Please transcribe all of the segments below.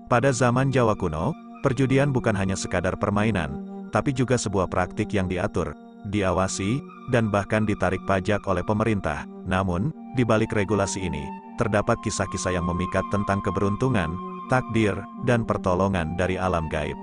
Pada zaman Jawa kuno, perjudian bukan hanya sekadar permainan, tapi juga sebuah praktik yang diatur, diawasi, dan bahkan ditarik pajak oleh pemerintah. Namun, di balik regulasi ini, terdapat kisah-kisah yang memikat tentang keberuntungan, takdir, dan pertolongan dari alam gaib.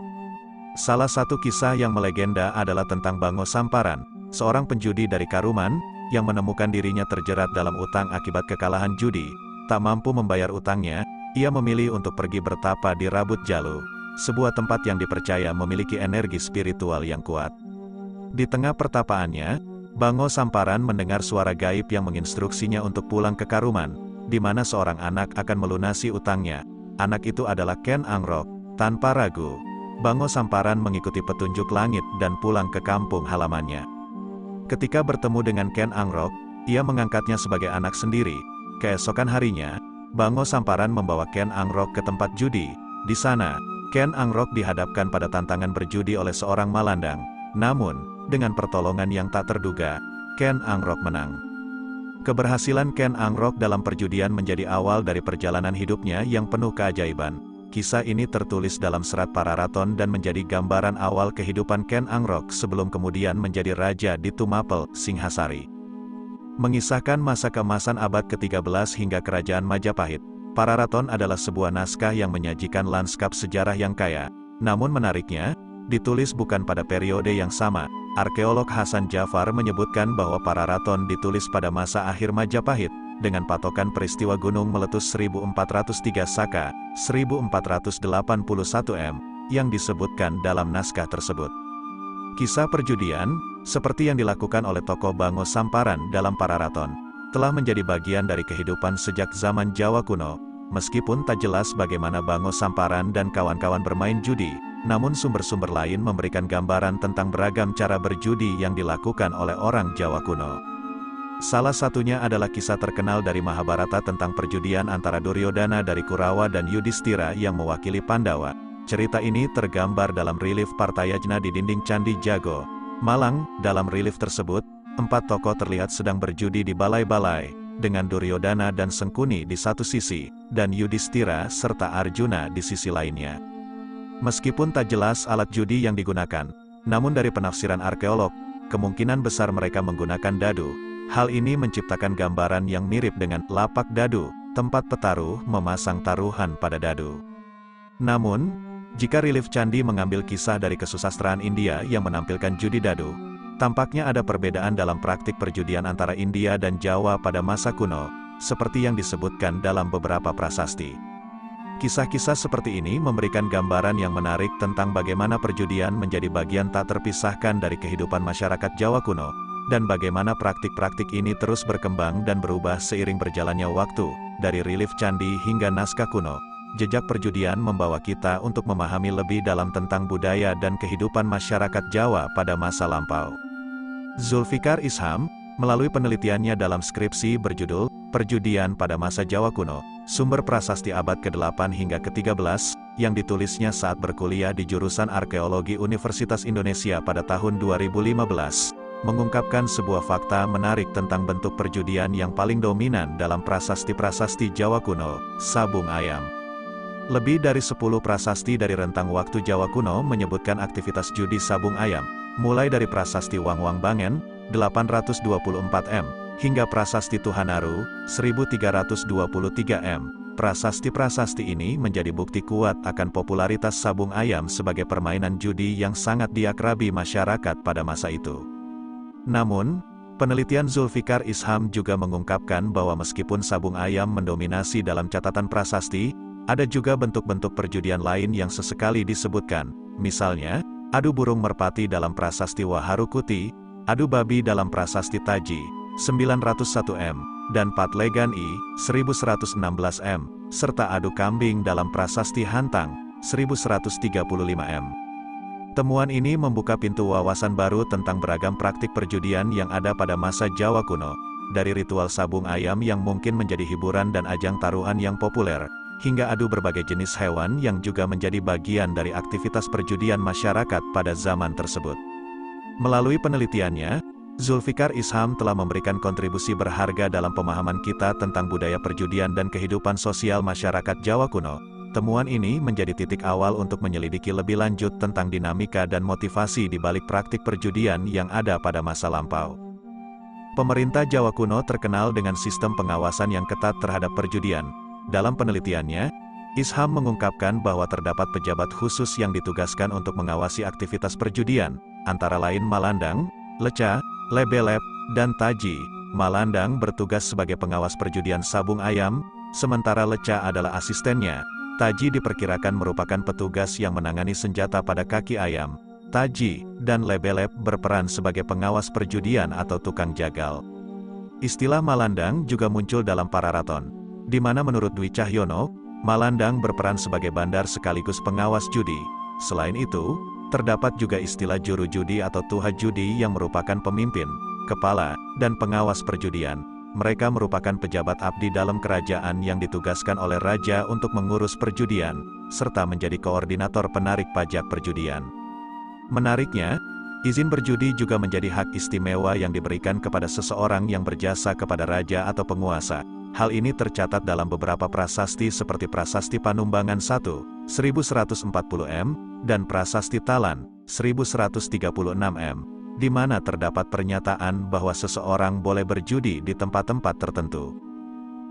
Salah satu kisah yang melegenda adalah tentang Bango Samparan, seorang penjudi dari Karuman, yang menemukan dirinya terjerat dalam utang akibat kekalahan judi. Tak mampu membayar utangnya, ia memilih untuk pergi bertapa di Rabut Jalu, sebuah tempat yang dipercaya memiliki energi spiritual yang kuat. Di tengah pertapaannya, Bango Samparan mendengar suara gaib yang menginstruksinya untuk pulang ke Karuman, di mana seorang anak akan melunasi utangnya. Anak itu adalah Ken Angrok. Tanpa ragu, Bango Samparan mengikuti petunjuk langit dan pulang ke kampung halamannya. Ketika bertemu dengan Ken Angrok, ia mengangkatnya sebagai anak sendiri. Keesokan harinya, Bango Samparan membawa Ken Angrok ke tempat judi. Di sana, Ken Angrok dihadapkan pada tantangan berjudi oleh seorang malandang. Namun, dengan pertolongan yang tak terduga, Ken Angrok menang. Keberhasilan Ken Angrok dalam perjudian menjadi awal dari perjalanan hidupnya yang penuh keajaiban. Kisah ini tertulis dalam serat Pararaton dan menjadi gambaran awal kehidupan Ken Angrok sebelum kemudian menjadi raja di Tumapel, Singhasari. Mengisahkan masa keemasan abad ke-13 hingga kerajaan Majapahit, Pararaton adalah sebuah naskah yang menyajikan lanskap sejarah yang kaya. Namun menariknya, ditulis bukan pada periode yang sama. Arkeolog Hasan Jafar menyebutkan bahwa Pararaton ditulis pada masa akhir Majapahit, dengan patokan peristiwa gunung meletus 1403 Saka, 1481 M, yang disebutkan dalam naskah tersebut. Kisah perjudian, seperti yang dilakukan oleh tokoh Bango Samparan dalam Pararaton, telah menjadi bagian dari kehidupan sejak zaman Jawa kuno. Meskipun tak jelas bagaimana Bango Samparan dan kawan-kawan bermain judi, namun sumber-sumber lain memberikan gambaran tentang beragam cara berjudi yang dilakukan oleh orang Jawa kuno. Salah satunya adalah kisah terkenal dari Mahabharata tentang perjudian antara Duryodhana dari Kurawa dan Yudhistira yang mewakili Pandawa. Cerita ini tergambar dalam relief Partayajna di dinding Candi Jago, Malang. Dalam relief tersebut, 4 tokoh terlihat sedang berjudi di balai-balai, dengan Duryodhana dan Sengkuni di satu sisi, dan Yudhistira serta Arjuna di sisi lainnya. Meskipun tak jelas alat judi yang digunakan, namun dari penafsiran arkeolog, kemungkinan besar mereka menggunakan dadu. Hal ini menciptakan gambaran yang mirip dengan lapak dadu, tempat petaruh memasang taruhan pada dadu. Namun, jika relief candi mengambil kisah dari kesusastraan India yang menampilkan judi dadu, tampaknya ada perbedaan dalam praktik perjudian antara India dan Jawa pada masa kuno, seperti yang disebutkan dalam beberapa prasasti. Kisah-kisah seperti ini memberikan gambaran yang menarik tentang bagaimana perjudian menjadi bagian tak terpisahkan dari kehidupan masyarakat Jawa kuno, dan bagaimana praktik-praktik ini terus berkembang dan berubah seiring berjalannya waktu. Dari relief candi hingga naskah kuno, jejak perjudian membawa kita untuk memahami lebih dalam tentang budaya dan kehidupan masyarakat Jawa pada masa lampau. Zulfikar Isham, melalui penelitiannya dalam skripsi berjudul Perjudian pada Masa Jawa Kuno, sumber prasasti abad ke-8 hingga ke-13, yang ditulisnya saat berkuliah di jurusan Arkeologi Universitas Indonesia pada tahun 2015, mengungkapkan sebuah fakta menarik tentang bentuk perjudian yang paling dominan dalam prasasti-prasasti Jawa kuno, sabung ayam. Lebih dari 10 prasasti dari rentang waktu Jawa kuno menyebutkan aktivitas judi sabung ayam, mulai dari prasasti Wang-Wang Bangen, 824 M, hingga prasasti Tuhanaru, 1323 M. Prasasti-prasasti ini menjadi bukti kuat akan popularitas sabung ayam sebagai permainan judi yang sangat diakrabi masyarakat pada masa itu. Namun, penelitian Zulfikar Isham juga mengungkapkan bahwa meskipun sabung ayam mendominasi dalam catatan prasasti, ada juga bentuk-bentuk perjudian lain yang sesekali disebutkan, misalnya, adu burung merpati dalam prasasti Waharukuti, adu babi dalam prasasti Taji, 901 M, dan Patlegan I, 1116 M, serta adu kambing dalam prasasti Hantang, 1135 M. Temuan ini membuka pintu wawasan baru tentang beragam praktik perjudian yang ada pada masa Jawa kuno, dari ritual sabung ayam yang mungkin menjadi hiburan dan ajang taruhan yang populer, hingga adu berbagai jenis hewan yang juga menjadi bagian dari aktivitas perjudian masyarakat pada zaman tersebut. Melalui penelitiannya, Zulfikar Isham telah memberikan kontribusi berharga dalam pemahaman kita tentang budaya perjudian dan kehidupan sosial masyarakat Jawa kuno. Temuan ini menjadi titik awal untuk menyelidiki lebih lanjut tentang dinamika dan motivasi di balik praktik perjudian yang ada pada masa lampau. Pemerintah Jawa kuno terkenal dengan sistem pengawasan yang ketat terhadap perjudian. Dalam penelitiannya, Isham mengungkapkan bahwa terdapat pejabat khusus yang ditugaskan untuk mengawasi aktivitas perjudian, antara lain Malandang, Leca, Lebelep, dan Taji. Malandang bertugas sebagai pengawas perjudian sabung ayam, sementara Leca adalah asistennya. Taji diperkirakan merupakan petugas yang menangani senjata pada kaki ayam. Taji dan Lebelep berperan sebagai pengawas perjudian atau tukang jagal. Istilah Malandang juga muncul dalam Pararaton, di mana menurut Dwi Cahyono, Malandang berperan sebagai bandar sekaligus pengawas judi. Selain itu, terdapat juga istilah juru judi atau tuha judi yang merupakan pemimpin, kepala, dan pengawas perjudian. Mereka merupakan pejabat abdi dalam kerajaan yang ditugaskan oleh raja untuk mengurus perjudian, serta menjadi koordinator penarik pajak perjudian. Menariknya, izin berjudi juga menjadi hak istimewa yang diberikan kepada seseorang yang berjasa kepada raja atau penguasa. Hal ini tercatat dalam beberapa prasasti seperti Prasasti Panumbangan I, 1140 m, dan Prasasti Talan, 1136 m. Di mana terdapat pernyataan bahwa seseorang boleh berjudi di tempat-tempat tertentu.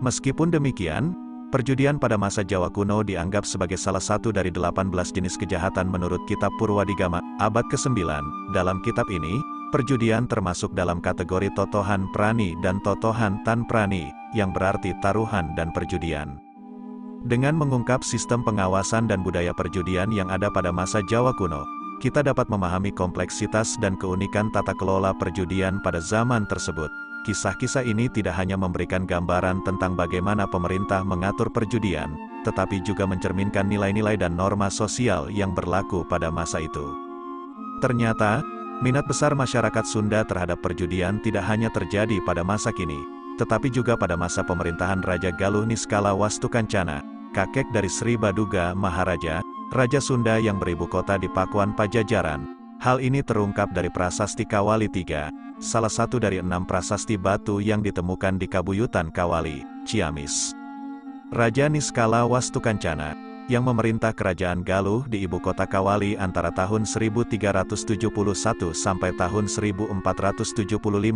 Meskipun demikian, perjudian pada masa Jawa kuno dianggap sebagai salah satu dari 18 jenis kejahatan menurut Kitab Purwadigama, abad ke-9. Dalam kitab ini, perjudian termasuk dalam kategori totohan prani dan totohan tan prani, yang berarti taruhan dan perjudian. Dengan mengungkap sistem pengawasan dan budaya perjudian yang ada pada masa Jawa kuno, kita dapat memahami kompleksitas dan keunikan tata kelola perjudian pada zaman tersebut. Kisah-kisah ini tidak hanya memberikan gambaran tentang bagaimana pemerintah mengatur perjudian, tetapi juga mencerminkan nilai-nilai dan norma sosial yang berlaku pada masa itu. Ternyata, minat besar masyarakat Sunda terhadap perjudian tidak hanya terjadi pada masa kini, tetapi juga pada masa pemerintahan Raja Galuh Niskala Wastukancana, kakek dari Sri Baduga Maharaja, Raja Sunda yang beribu kota di Pakuan Pajajaran. Hal ini terungkap dari Prasasti Kawali III, salah satu dari 6 prasasti batu yang ditemukan di Kabuyutan Kawali, Ciamis. Raja Niskala Wastukancana, yang memerintah kerajaan Galuh di ibu kota Kawali antara tahun 1371 sampai tahun 1475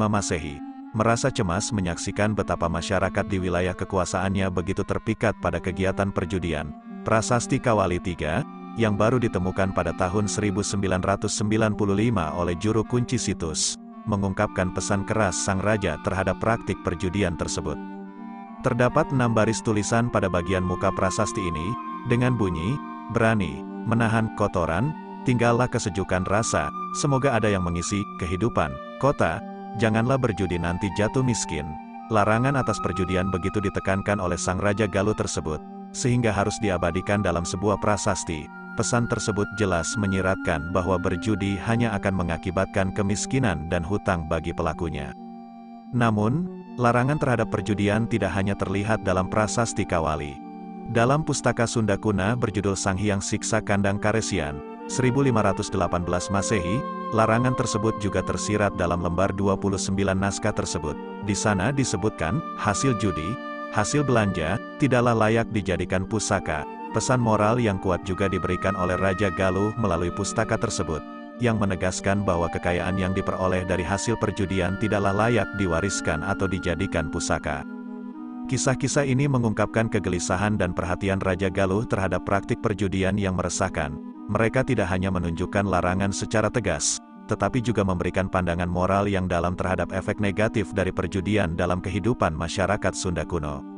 Masehi, merasa cemas menyaksikan betapa masyarakat di wilayah kekuasaannya begitu terpikat pada kegiatan perjudian. Prasasti Kawali III, yang baru ditemukan pada tahun 1995 oleh juru kunci situs, mengungkapkan pesan keras sang raja terhadap praktik perjudian tersebut. Terdapat 6 baris tulisan pada bagian muka prasasti ini, dengan bunyi, berani, menahan kotoran, tinggallah kesejukan rasa, semoga ada yang mengisi kehidupan kota, janganlah berjudi nanti jatuh miskin. Larangan atas perjudian begitu ditekankan oleh sang Raja Galuh tersebut, sehingga harus diabadikan dalam sebuah prasasti. Pesan tersebut jelas menyiratkan bahwa berjudi hanya akan mengakibatkan kemiskinan dan hutang bagi pelakunya. Namun, larangan terhadap perjudian tidak hanya terlihat dalam prasasti Kawali. Dalam pustaka Sunda Kuna berjudul Sang Hyang Siksa Kandang Karesian, 1518 Masehi, larangan tersebut juga tersirat dalam lembar 29 naskah tersebut. Di sana disebutkan, hasil judi, hasil belanja, tidaklah layak dijadikan pusaka. Pesan moral yang kuat juga diberikan oleh Raja Galuh melalui pustaka tersebut, yang menegaskan bahwa kekayaan yang diperoleh dari hasil perjudian tidaklah layak diwariskan atau dijadikan pusaka. Kisah-kisah ini mengungkapkan kegelisahan dan perhatian Raja Galuh terhadap praktik perjudian yang meresahkan. Mereka tidak hanya menunjukkan larangan secara tegas, tetapi juga memberikan pandangan moral yang dalam terhadap efek negatif dari perjudian dalam kehidupan masyarakat Sunda kuno.